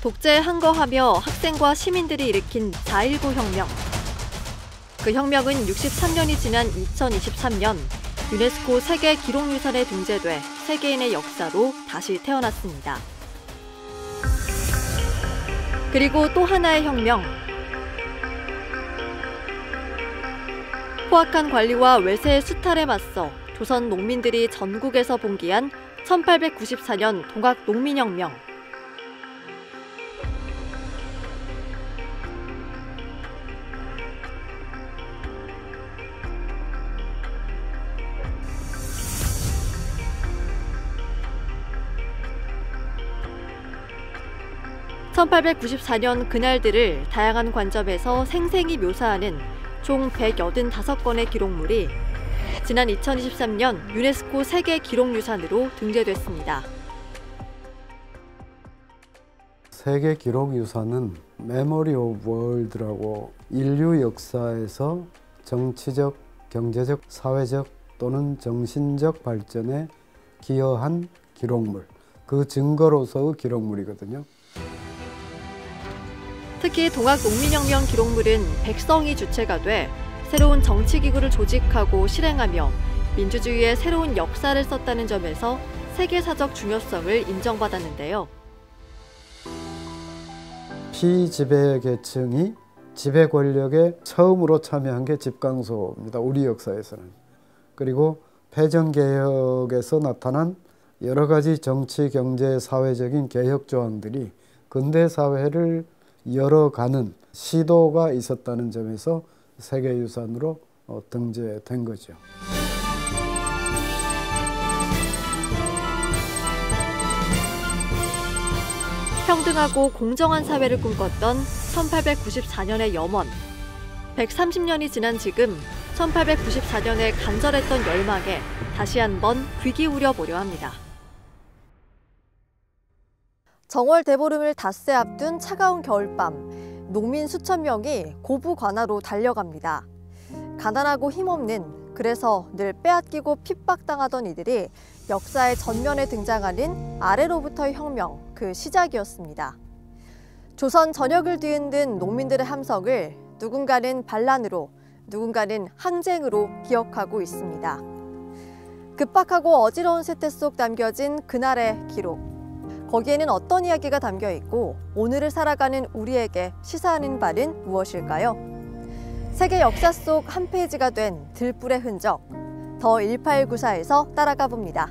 독재에 항거하며 학생과 시민들이 일으킨 4.19 혁명. 그 혁명은 63년이 지난 2023년 유네스코 세계 기록유산에 등재돼 세계인의 역사로 다시 태어났습니다. 그리고 또 하나의 혁명. 포악한 관리와 외세의 수탈에 맞서 조선 농민들이 전국에서 봉기한 1894년 동학 농민혁명. (1894년) 그날들을 다양한 관점에서 생생히 묘사하는 총 185건의 기록물이 지난 2023년 유네스코 세계 기록유산으로 등재됐습니다. 세계 기록유산은 메모리 오브 월드라고 인류 역사에서 정치적, 경제적, 사회적 또는 정신적 발전에 기여한 기록물, 그 증거로서의 기록물이거든요. 특히 동학 농민혁명 기록물은 백성이 주체가 돼 새로운 정치기구를 조직하고 실행하며 민주주의의 새로운 역사를 썼다는 점에서 세계사적 중요성을 인정받았는데요. 피지배 계층이 지배 권력에 처음으로 참여한 게 집강소입니다. 우리 역사에서는. 그리고 패전개혁에서 나타난 여러 가지 정치, 경제, 사회적인 개혁 조항들이 근대 사회를 열어가는 시도가 있었다는 점에서 세계유산으로 등재된 거죠. 평등하고 공정한 사회를 꿈꿨던 1894년의 염원. 130년이 지난 지금 1894년의 간절했던 열망에 다시 한번 귀 기울여 보려 합니다. 정월 대보름을 닷새 앞둔 차가운 겨울밤, 농민 수천 명이 고부 관하로 달려갑니다. 가난하고 힘없는, 그래서 늘 빼앗기고 핍박당하던 이들이 역사의 전면에 등장하는 아래로부터의 혁명, 그 시작이었습니다. 조선 전역을 뒤흔든 농민들의 함성을 누군가는 반란으로, 누군가는 항쟁으로 기억하고 있습니다. 급박하고 어지러운 세태 속 담겨진 그날의 기록. 거기에는 어떤 이야기가 담겨 있고 오늘을 살아가는 우리에게 시사하는 바는 무엇일까요? 세계 역사 속 한 페이지가 된 들불의 흔적, 더 1894에서 따라가 봅니다.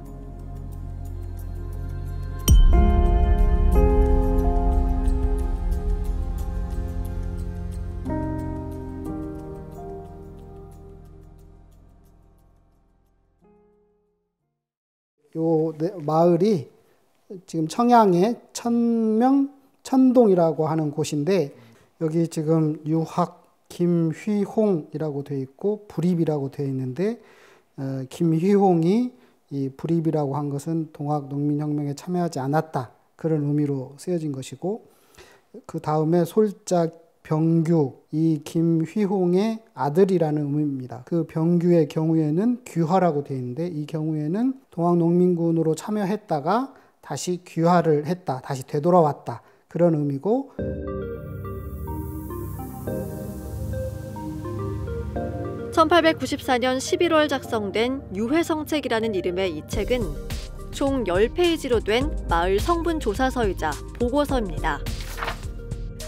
요 마을이 지금 청양의 천동이라고 하는 곳인데, 여기 지금 유학 김휘홍이라고 되어 있고 불입이라고 되어 있는데, 김휘홍이 이 불입이라고 한 것은 동학 농민혁명에 참여하지 않았다, 그런 의미로 쓰여진 것이고, 그 다음에 솔자 병규, 이 김휘홍의 아들이라는 의미입니다. 그 병규의 경우에는 귀화라고 되어 있는데, 이 경우에는 동학농민군으로 참여했다가 다시 귀화를 했다, 다시 되돌아왔다, 그런 의미고, (1894년 11월) 작성된 유해성책이라는 이름의 이 책은 총 10페이지로 된 마을 성분 조사서이자 보고서입니다.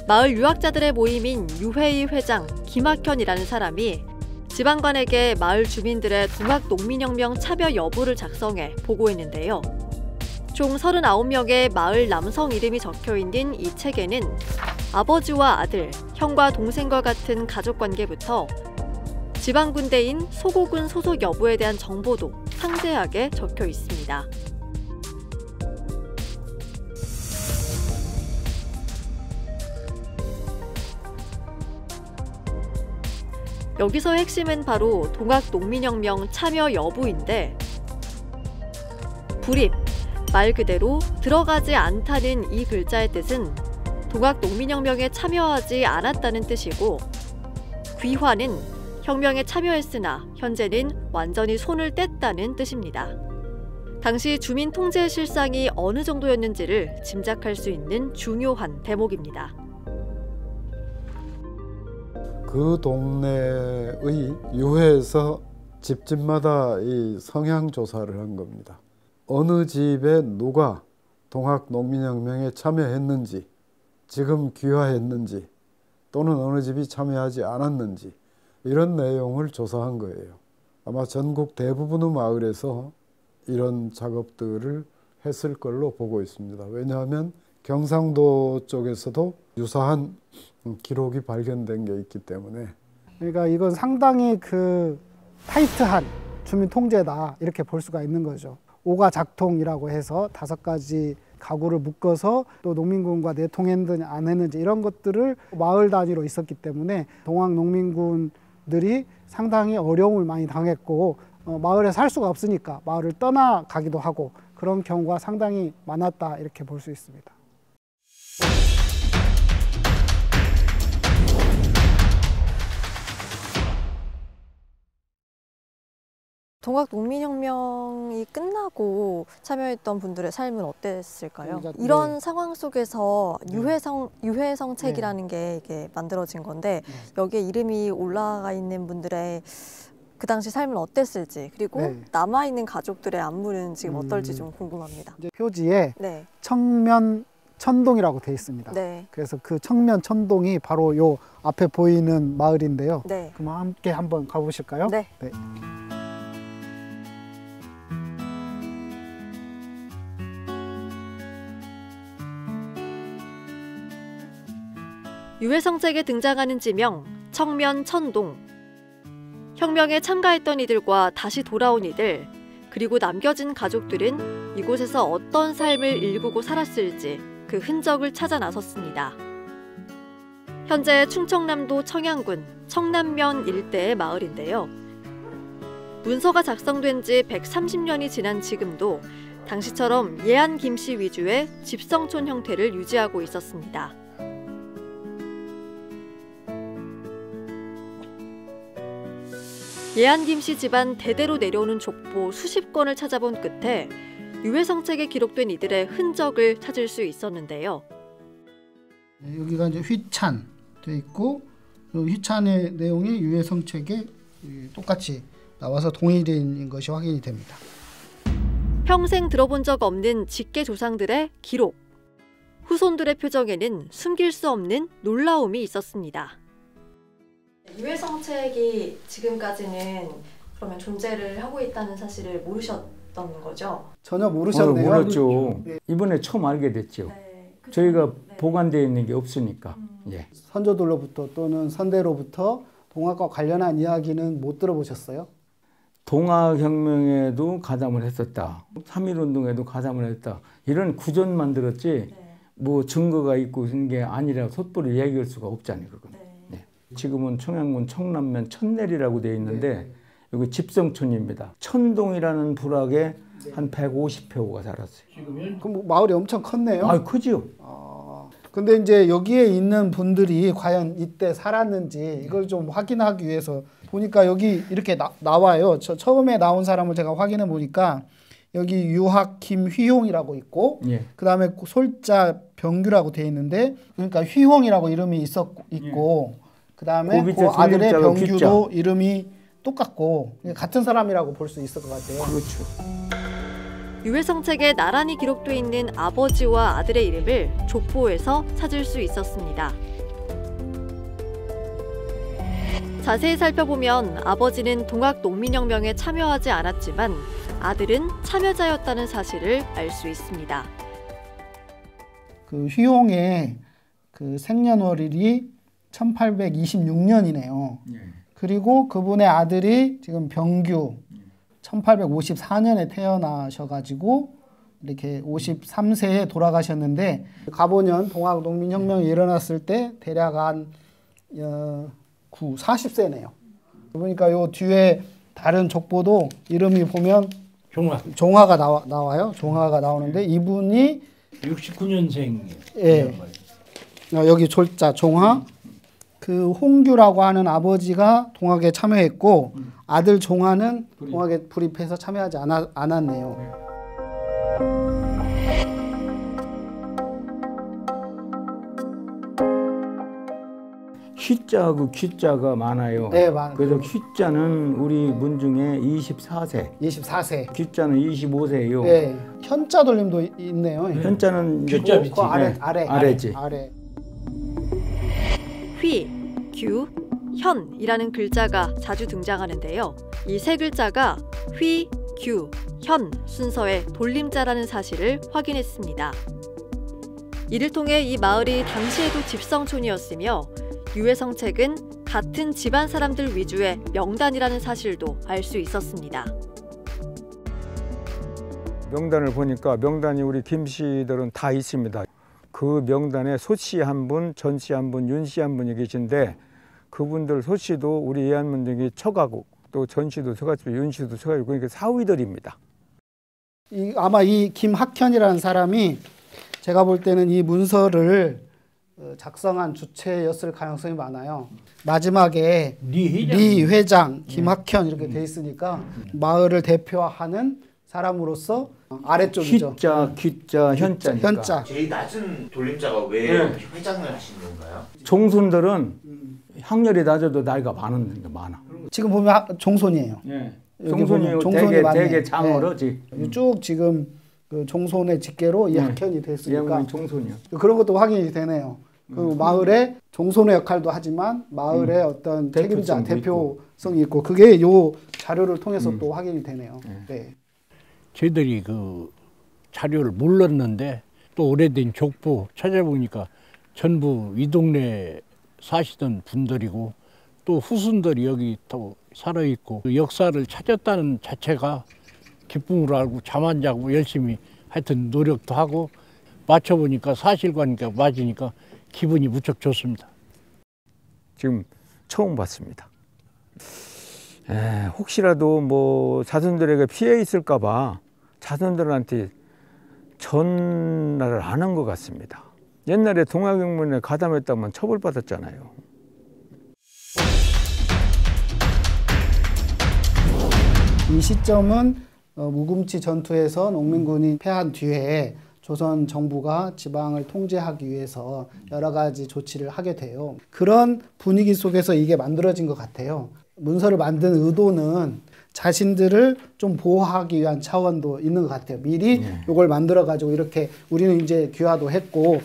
마을 유학자들의 모임인 유회의 회장 김학현이라는 사람이 지방관에게 마을 주민들의 동학 농민혁명 참여 여부를 작성해 보고했는데요. 총 39명의 마을 남성 이름이 적혀있는 이 책에는 아버지와 아들, 형과 동생과 같은 가족관계부터 지방군대인 소고군 소속 여부에 대한 정보도 상세하게 적혀 있습니다. 여기서 핵심은 바로 동학 농민혁명 참여 여부인데, 불입, 말 그대로 들어가지 않다는 이 글자의 뜻은 동학 농민혁명에 참여하지 않았다는 뜻이고, 귀화는 혁명에 참여했으나 현재는 완전히 손을 뗐다는 뜻입니다. 당시 주민 통제 실상이 어느 정도였는지를 짐작할 수 있는 중요한 대목입니다. 그 동네의 유해에서 집집마다 이 성향 조사를 한 겁니다. 어느 집에 누가 동학농민혁명에 참여했는지, 지금 귀화했는지, 또는 어느 집이 참여하지 않았는지 이런 내용을 조사한 거예요. 아마 전국 대부분의 마을에서 이런 작업들을 했을 걸로 보고 있습니다. 왜냐하면 경상도 쪽에서도 유사한 기록이 발견된 게 있기 때문에. 그러니까 이건 상당히 그 타이트한 주민 통제다 이렇게 볼 수가 있는 거죠. 오가 작통이라고 해서 5가지 가구를 묶어서 또 농민군과 내통했는지 안 했는지 이런 것들을 마을 단위로 있었기 때문에 동학 농민군들이 상당히 어려움을 많이 당했고 마을에 살 수가 없으니까 마을을 떠나가기도 하고 그런 경우가 상당히 많았다 이렇게 볼 수 있습니다. 동학농민혁명이 끝나고 참여했던 분들의 삶은 어땠을까요? 네. 이런 상황 속에서 유해성책이라는 게 이게 만들어진 건데 여기에 이름이 올라가 있는 분들의 그 당시 삶은 어땠을지 그리고 남아있는 가족들의 안부는 지금 어떨지 좀 궁금합니다. 이제 표지에 네. 청면 천동이라고 되어 있습니다. 네. 그래서 그 청면 천동이 바로 요 앞에 보이는 마을인데요. 네. 그럼 함께 한번 가보실까요? 네. 네. 유해성책에 등장하는 지명 청면 천동. 혁명에 참가했던 이들과 다시 돌아온 이들, 그리고 남겨진 가족들은 이곳에서 어떤 삶을 일구고 살았을지 그 흔적을 찾아 나섰습니다. 현재 충청남도 청양군 청남면 일대의 마을인데요. 문서가 작성된 지 130년이 지난 지금도 당시처럼 예안 김씨 위주의 집성촌 형태를 유지하고 있었습니다. 예안 김씨 집안 대대로 내려오는 족보 수십 권을 찾아본 끝에 유해성책에 기록된 이들의 흔적을 찾을 수 있었는데요. 여기가 이제 휘찬 돼 있고 휘찬의 내용이 유해성책에 똑같이 나와서 동일인인 것이 확인이 됩니다. 평생 들어본 적 없는 직계 조상들의 기록. 후손들의 표정에는 숨길 수 없는 놀라움이 있었습니다. 유해성책이 지금까지는 그러면 존재를 하고 있다는 사실을 모르셨던 거죠? 전혀 모르셨네요. 몰랐죠. 이번에 처음 알게 됐죠. 네, 저희가 보관되어 있는 게 없으니까. 예. 선조들로부터 또는 선대로부터 동학과 관련한 이야기는 못 들어보셨어요? 동학혁명에도 가담을 했었다. 3.1운동에도 가담을 했다. 이런 구전만 들었지 뭐 증거가 있고 이런 게 아니라 섣부로 얘기할 수가 없잖아요. 그건. 네. 지금은 청양군 청남면 천내리라고 되어 있는데 여기 집성촌입니다. 천동이라는 부락에 한 150표가 살았어요. 그럼 마을이 엄청 컸네요. 아, 크지요. 근데 이제 여기에 있는 분들이 과연 이때 살았는지 이걸 좀 확인하기 위해서 보니까 여기 이렇게 나와요. 처음에 나온 사람을 제가 확인해 보니까 여기 유학 김휘홍이라고 있고 그 다음에 솔자 병규라고 돼 있는데 그러니까 휘홍이라고 이름이 있고 그 다음에 그 아들의 병규도 귀자. 이름이 똑같고 같은 사람이라고 볼 수 있을 것 같아요. 그렇죠. 유해성책에 나란히 기록돼 있는 아버지와 아들의 이름을 족보에서 찾을 수 있었습니다. 자세히 살펴보면 아버지는 동학농민혁명에 참여하지 않았지만 아들은 참여자였다는 사실을 알 수 있습니다. 그 휘홍의 그 생년월일이 1826년이네요. 그리고 그분의 아들이 지금 병규 1854년에 태어나셔가지고 이렇게 53세에 돌아가셨는데 가보년 동학농민혁명이 일어났을 때 대략 한 40세네요. 그러니까 요 뒤에 다른 족보도 이름이 보면 종화가 나와요. 종화가 나오는데 이분이 69년생. 예. 여기 졸자 종화. 그 홍규라고 하는 아버지가 동학에 참여했고 아들 종화는 동학에 불입해서 참여하지 않았네요. 휘자하고 귀자가 많아요. 네, 많아요. 그래서 휘자는 우리 문 중에 24세, 24세. 귀자는 25세예요. 네. 현자 돌림도 있네요. 현자는 이제 귀자 밑이. 그 아래, 네, 아래. 아래지. 아래. 휘, 규, 현이라는 글자가 자주 등장하는데요. 이 세 글자가 휘, 규, 현 순서의 돌림자라는 사실을 확인했습니다. 이를 통해 이 마을이 당시에도 집성촌이었으며 유해성책은 같은 집안 사람들 위주의 명단이라는 사실도 알 수 있었습니다. 명단을 보니까 명단이 우리 김씨들은 다 있습니다. 그 명단에 소씨 한 분, 전씨 한 분, 윤씨 한 분이 계신데 그분들 소씨도 우리 예안문중이 처가고 또 전씨도 처가지고 윤씨도 처가지고 그러니까 사위들입니다. 아마 이 김학현이라는 사람이 제가 볼 때는 이 문서를 작성한 주체였을 가능성이 많아요. 마지막에 리 회장, 김학현 이렇게 돼 있으니까 마을을 대표하는 사람으로서 아래쪽이죠. 휘자, 귀자, 현자니까. 현자. 제일 낮은 돌림자가 왜 네. 이렇게 회장을 하시는 건가요? 종손들은 학렬이 낮아도 나이가 많아. 지금 보면 종손이에요. 예. 여기 보면 종손이 많네. 되게 장어로지. 쭉 지금 그 종손의 직계로 이 학현이 됐으니까 예안문이 종손이요. 그런 것도 확인이 되네요. 그 마을의 종손의 역할도 하지만 마을의 어떤 책임자, 대표성이 있고 그게 요 자료를 통해서 또 확인이 되네요. 네. 저희들이 그 자료를 몰랐는데 또 오래된 족보 찾아보니까 전부 이 동네 사시던 분들이고 또 후손들이 여기 또 살아있고 그 역사를 찾았다는 자체가 기쁨으로 알고 잠 안 자고 열심히 하여튼 노력도 하고 맞춰보니까 사실관계가 맞으니까 기분이 무척 좋습니다. 지금 처음 봤습니다. 혹시라도 뭐 자손들에게 피해 있을까 봐 자손들한테 전화를 안 한 것 같습니다. 옛날에 동학영문에 가담했다면 처벌받았잖아요. 이 시점은 무금치 전투에서 농민군이 패한 뒤에 조선 정부가 지방을 통제하기 위해서 여러 가지 조치를 하게 돼요. 그런 분위기 속에서 이게 만들어진 것 같아요. 문서를 만든 의도는 자신들을 좀 보호하기 위한 차원도 있는 것 같아요. 미리 이걸 만들어가지고 이렇게 우리는 이제 귀화도 했고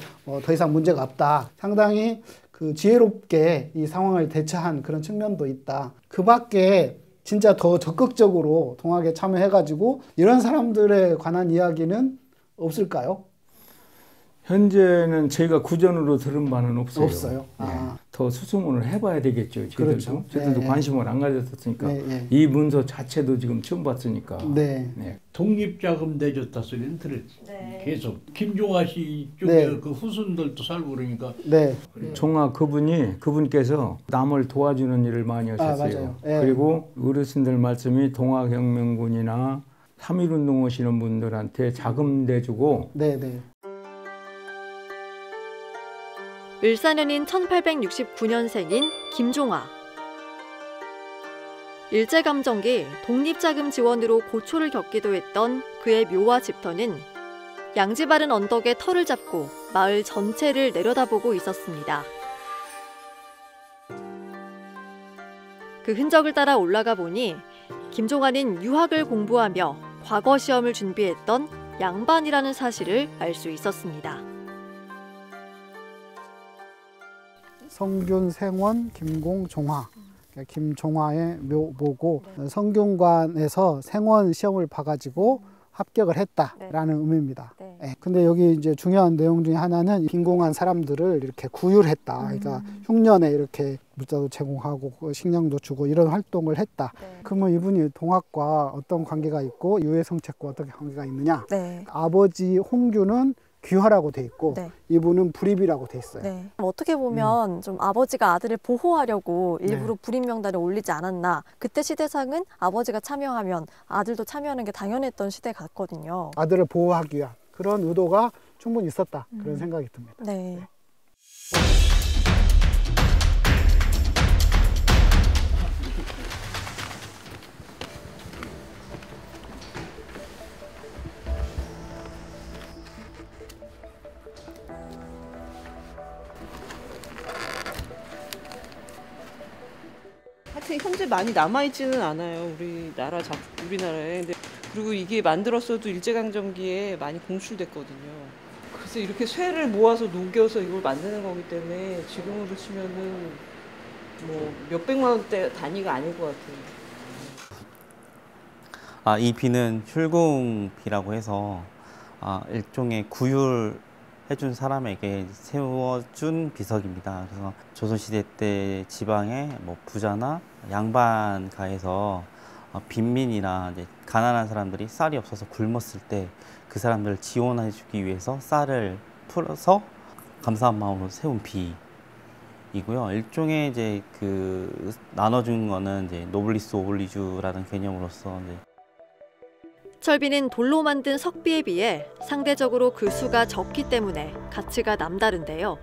더 이상 문제가 없다. 상당히 그 지혜롭게 이 상황을 대처한 그런 측면도 있다. 그 밖에 진짜 더 적극적으로 동학에 참여해가지고 이런 사람들에 관한 이야기는 없을까요? 현재는 저희가 구전으로 들은 바는 없어요. 없어요. 아. 더 수소문을 해봐야 되겠죠. 저희들도. 그렇죠. 저희들도 네. 관심을 안 가졌으니까. 네. 이 문서 자체도 지금 처음 봤으니까. 네. 네. 독립자금 내줬다 소리는 들었지. 계속 김종화 씨 쪽에 네. 그 후손들도 살고 그러니까 네. 종아 그분께서 남을 도와주는 일을 많이 하셨어요. 맞아요. 네. 그리고 어르신들 말씀이 동학혁명군이나 3.1운동 오시는 분들한테 자금 내주고 네. 네. 을사년인 1869년생인 김종화. 일제감정기 독립자금 지원으로 고초를 겪기도 했던 그의 묘와 집터는 양지 바른 언덕에 터를 잡고 마을 전체를 내려다보고 있었습니다. 그 흔적을 따라 올라가 보니 김종화는 유학을 공부하며 과거 시험을 준비했던 양반이라는 사실을 알 수 있었습니다. 성균, 생원, 김공, 종화. 김종화의 묘고 성균관에서 생원 시험을 봐가지고 합격을 했다라는 의미입니다. 네. 네. 근데 여기 이제 중요한 내용 중에 하나는 빈공한 사람들을 이렇게 구휼했다. 그러니까 흉년에 이렇게 물자도 제공하고 식량도 주고 이런 활동을 했다. 네. 그러면 이분이 동학과 어떤 관계가 있고 유해성책과 어떻게 관계가 있느냐? 네. 아버지 홍규는 귀화라고 돼 있고 네. 이분은 불입이라고 돼 있어요. 네. 어떻게 보면 좀 아버지가 아들을 보호하려고 일부러 불임 명단을 올리지 않았나. 그때 시대상은 아버지가 참여하면 아들도 참여하는 게 당연했던 시대 같거든요. 아들을 보호하기 위한 그런 의도가 충분히 있었다. 그런 생각이 듭니다. 네. 현재 많이 남아있지는 않아요. 우리나라에. 근데 그리고 이게 만들었어도 일제강점기에 많이 공출됐거든요. 그래서 이렇게 쇠를 모아서 녹여서 이걸 만드는 거기 때문에 지금으로 치면은 뭐 몇백만 원대 단위가 아닐 것 같아요. 이 비는 훌궁비라고 해서 일종의 구휼해준 사람에게 세워준 비석입니다. 그래서 조선시대 때 지방에 뭐 부자나 양반가에서 빈민이나 이제 가난한 사람들이 쌀이 없어서 굶었을 때 그 사람들을 지원해주기 위해서 쌀을 풀어서 감사한 마음으로 세운 비이고요. 일종의 이제 그 나눠준 거는 이제 노블리스 오블리주라는 개념으로서 이제 철비는 돌로 만든 석비에 비해 상대적으로 그 수가 적기 때문에 가치가 남다른데요.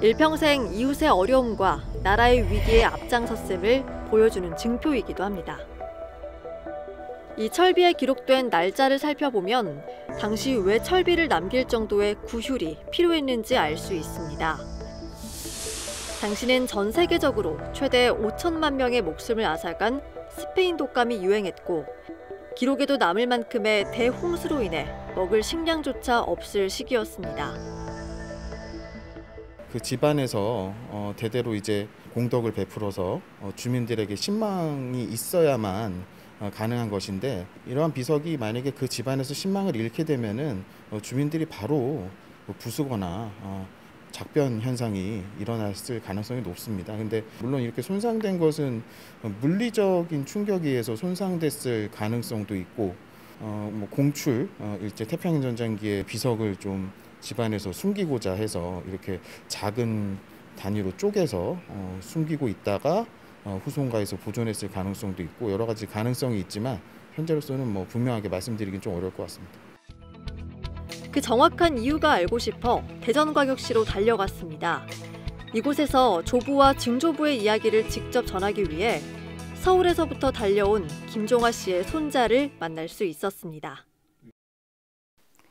일평생 이웃의 어려움과 나라의 위기에 앞장섰음을 보여주는 증표이기도 합니다. 이 철비에 기록된 날짜를 살펴보면 당시 왜 철비를 남길 정도의 구휼이 필요했는지 알 수 있습니다. 당시는 전 세계적으로 최대 5천만 명의 목숨을 앗아간 스페인 독감이 유행했고 기록에도 남을 만큼의 대홍수로 인해 먹을 식량조차 없을 시기였습니다. 그 집안에서 대대로 이제 공덕을 베풀어서 주민들에게 신망이 있어야만 가능한 것인데, 이러한 비석이 만약에 그 집안에서 신망을 잃게 되면은 주민들이 바로 부수거나 작변 현상이 일어났을 가능성이 높습니다. 근데 물론 이렇게 손상된 것은 물리적인 충격에 의해서 손상됐을 가능성도 있고, 뭐 공출 일제 태평양 전쟁기에 비석을 좀 집안에서 숨기고자 해서 이렇게 작은 단위로 쪼개서 숨기고 있다가 후손가에서 보존했을 가능성도 있고, 여러 가지 가능성이 있지만 현재로서는 뭐 분명하게 말씀드리긴 좀 어려울 것 같습니다. 그 정확한 이유가 알고 싶어 대전광역시로 달려갔습니다. 이곳에서 조부와 증조부의 이야기를 직접 전하기 위해 서울에서부터 달려온 김종화 씨의 손자를 만날 수 있었습니다.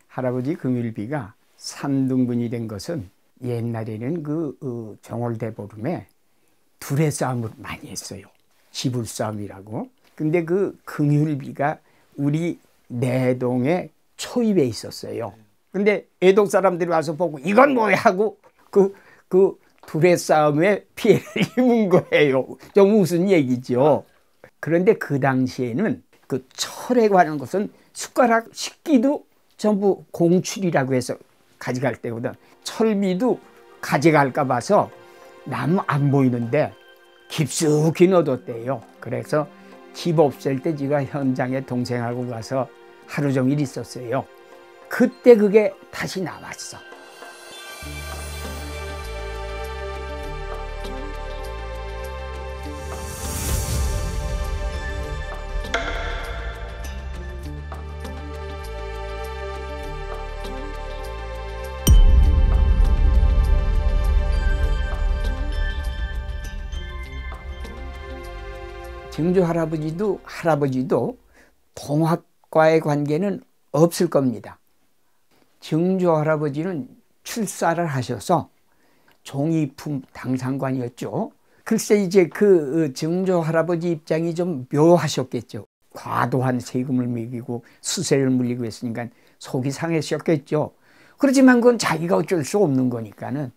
할아버지 긍휼비가 3등분이 된 것은 옛날에는 그 정월대보름에 둘의 싸움을 많이 했어요. 지불싸움이라고. 근데 그 긍휼비가 우리 내동의 초입에 있었어요. 근데 애동 사람들이 와서 보고 이건 뭐야 하고 그 둘의 싸움에 피해를 입은 거예요. 좀 무슨 얘기죠. 그런데 그 당시에는 그 철에 관한 것은 숟가락 식기도 전부 공출이라고 해서 가져갈 때거든. 철비도 가져갈까 봐서 나무 안 보이는데 깊숙이 넣어뒀대요. 그래서 집 없을 때 제가 현장에 동생하고 가서 하루 종일 있었어요. 그때 그게 다시 나왔어. 증조 할아버지도 동학과의 관계는 없을 겁니다. 증조 할아버지는 출사를 하셔서 종이품 당상관이었죠. 글쎄 이제 그 증조 할아버지 입장이 좀 묘하셨겠죠. 과도한 세금을 매기고 수세를 물리고 했으니까 속이 상하셨겠죠. 그렇지만 그건 자기가 어쩔 수 없는 거니까는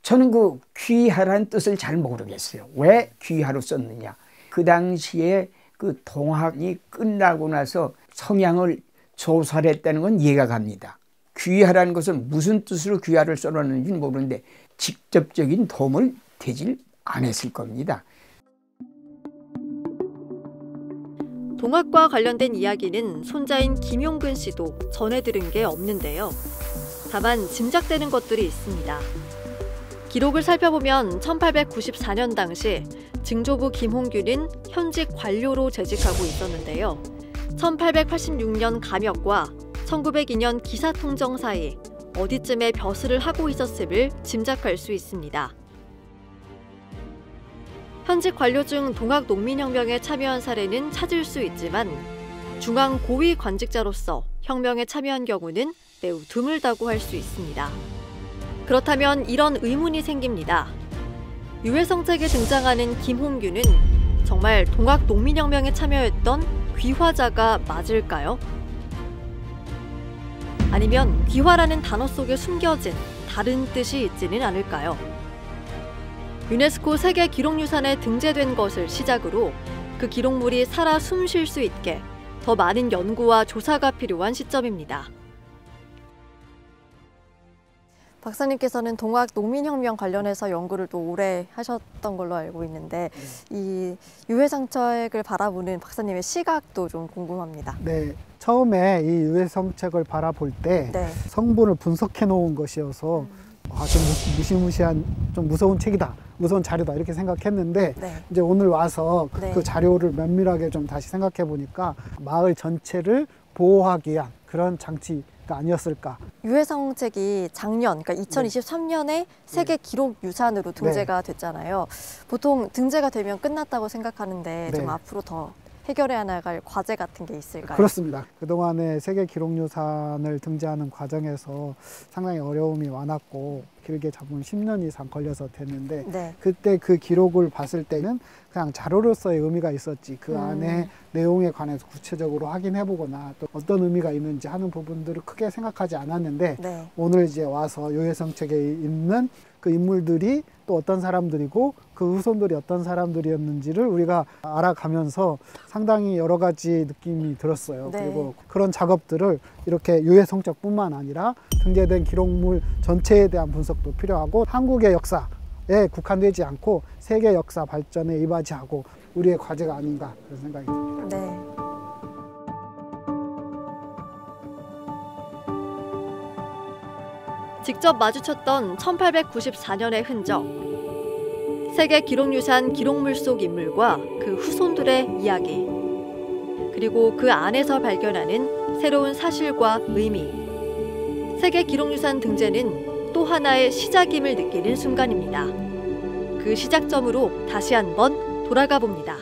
저는 그 귀하라는 뜻을 잘 모르겠어요. 왜 귀하로 썼느냐. 그 당시에 그 동학이 끝나고 나서 성향을 조사를 했다는 건 이해가 갑니다. 귀하라는 것은 무슨 뜻으로 귀하를 써놨는지는 모르는데 직접적인 도움을 되질 않았을 겁니다. 동학과 관련된 이야기는 손자인 김용근 씨도 전해 들은 게 없는데요. 다만 짐작되는 것들이 있습니다. 기록을 살펴보면 1894년 당시 증조부 김홍균은 현직 관료로 재직하고 있었는데요. 1886년 감역과 1902년 기사통정 사이 어디쯤에 벼슬을 하고 있었음을 짐작할 수 있습니다. 현직 관료 중 동학 농민혁명에 참여한 사례는 찾을 수 있지만 중앙 고위 관직자로서 혁명에 참여한 경우는 매우 드물다고 할 수 있습니다. 그렇다면 이런 의문이 생깁니다. 유해성책에 등장하는 김홍균은 정말 동학 농민혁명에 참여했던 귀화자가 맞을까요? 아니면 귀화라는 단어 속에 숨겨진 다른 뜻이 있지는 않을까요? 유네스코 세계 기록유산에 등재된 것을 시작으로 그 기록물이 살아 숨쉴 수 있게 더 많은 연구와 조사가 필요한 시점입니다. 박사님께서는 동학 농민혁명 관련해서 연구를 또 오래 하셨던 걸로 알고 있는데 이 유해상책을 바라보는 박사님의 시각도 좀 궁금합니다. 네, 처음에 이 유해상책을 바라볼 때 성분을 분석해 놓은 것이어서 좀 무시무시한 좀 무서운 책이다, 무서운 자료다 이렇게 생각했는데 이제 오늘 와서 그 자료를 면밀하게 좀 다시 생각해 보니까 마을 전체를 보호하기 위한 그런 장치가 아니었을까. 유해상책이 작년, 그러니까 2023년에 세계 기록유산으로 등재가 됐잖아요. 보통 등재가 되면 끝났다고 생각하는데 좀 앞으로 더 해결해야 나갈 과제 같은 게 있을까요? 그렇습니다. 그동안에 세계 기록유산을 등재하는 과정에서 상당히 어려움이 많았고 길게 잡으면 10년 이상 걸려서 됐는데 그때 그 기록을 봤을 때는 그냥 자료로서의 의미가 있었지 그 안에 내용에 관해서 구체적으로 확인해보거나 또 어떤 의미가 있는지 하는 부분들을 크게 생각하지 않았는데 오늘 이제 와서 유해상책에 있는 그 인물들이 또 어떤 사람들이고 그 후손들이 어떤 사람들이었는지를 우리가 알아가면서 상당히 여러 가지 느낌이 들었어요. 그리고 그런 작업들을 이렇게 유해상책뿐만 아니라 등재된 기록물 전체에 대한 분석도 필요하고 한국의 역사에 국한되지 않고 세계 역사 발전에 이바지하고 우리의 과제가 아닌가 그런 생각이 듭니다. 직접 마주쳤던 1894년의 흔적, 세계 기록유산 기록물 속 인물과 그 후손들의 이야기, 그리고 그 안에서 발견하는 새로운 사실과 의미. 세계 기록유산 등재는 또 하나의 시작임을 느끼는 순간입니다. 그 시작점으로 다시 한번 돌아가 봅니다.